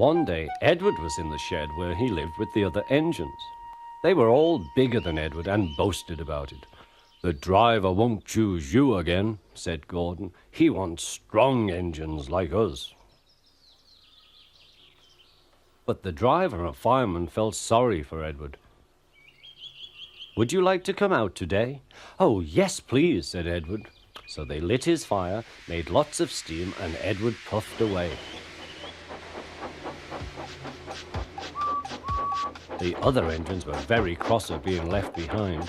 One day, Edward was in the shed where he lived with the other engines. They were all bigger than Edward and boasted about it. "The driver won't choose you again," said Gordon. "He wants strong engines like us." But the driver and fireman felt sorry for Edward. "Would you like to come out today?" "Oh, yes, please," said Edward. So they lit his fire, made lots of steam, and Edward puffed away. The other engines were very cross at being left behind.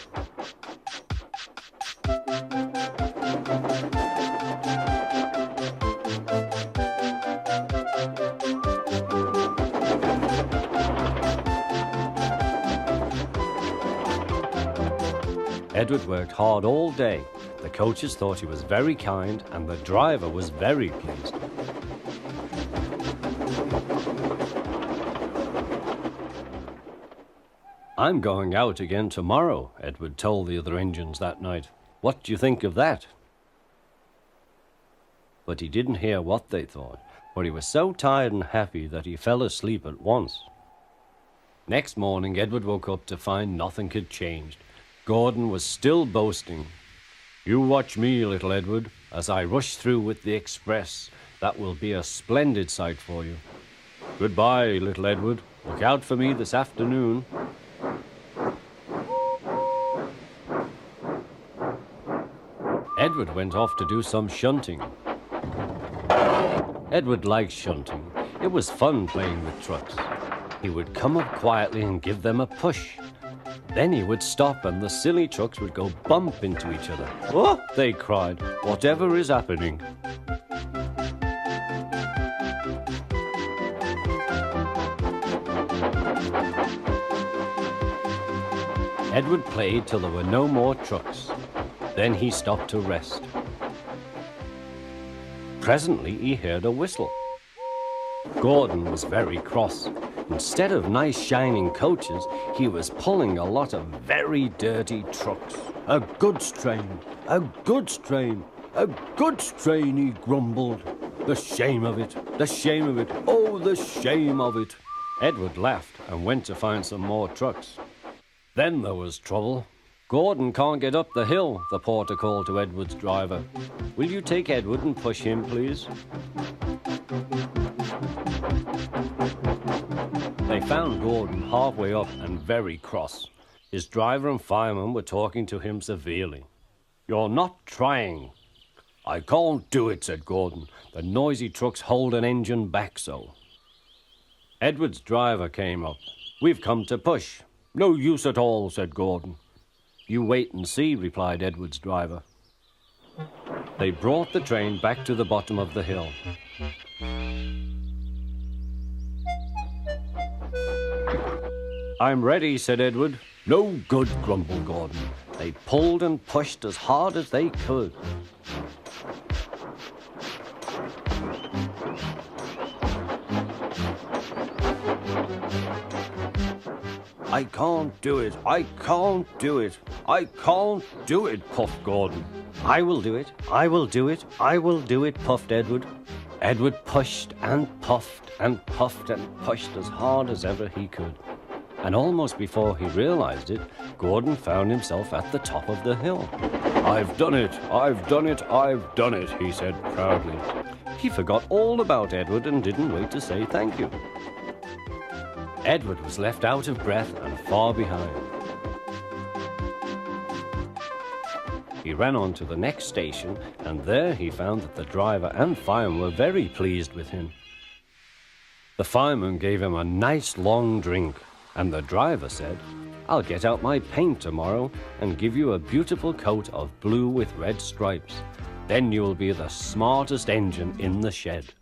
Edward worked hard all day. The coaches thought he was very kind, and the driver was very pleased. "I'm going out again tomorrow," Edward told the other engines that night. "What do you think of that?" But he didn't hear what they thought, for he was so tired and happy that he fell asleep at once. Next morning, Edward woke up to find nothing had changed. Gordon was still boasting. "You watch me, little Edward, as I rush through with the express. That will be a splendid sight for you. Goodbye, little Edward. Look out for me this afternoon." Edward went off to do some shunting. Edward liked shunting. It was fun playing with trucks. He would come up quietly and give them a push. Then he would stop and the silly trucks would go bump into each other. "Oh!" they cried. "Whatever is happening?" Edward played till there were no more trucks. Then he stopped to rest. Presently he heard a whistle. Gordon was very cross. Instead of nice shining coaches, he was pulling a lot of very dirty trucks. "A goods train, a goods train, a goods train," he grumbled. "The shame of it, the shame of it, oh, the shame of it." Edward laughed and went to find some more trucks. Then there was trouble. "Gordon can't get up the hill," the porter called to Edward's driver. "Will you take Edward and push him, please?" They found Gordon halfway up and very cross. His driver and fireman were talking to him severely. "You're not trying." "I can't do it," said Gordon. "The noisy trucks hold an engine back so." Edward's driver came up. "We've come to push." "No use at all," said Gordon. "You wait and see," replied Edward's driver. They brought the train back to the bottom of the hill. "I'm ready," said Edward. "No good," grumbled Gordon. They pulled and pushed as hard as they could. "I can't do it, I can't do it, I can't do it," puffed Gordon. "I will do it, I will do it, I will do it," puffed Edward. Edward pushed and puffed and puffed and pushed as hard as ever he could. And almost before he realized it, Gordon found himself at the top of the hill. "I've done it, I've done it, I've done it," he said proudly. He forgot all about Edward and didn't wait to say thank you. Edward was left out of breath and far behind. He ran on to the next station, and there he found that the driver and fireman were very pleased with him. The fireman gave him a nice long drink, and the driver said, "I'll get out my paint tomorrow and give you a beautiful coat of blue with red stripes. Then you will be the smartest engine in the shed."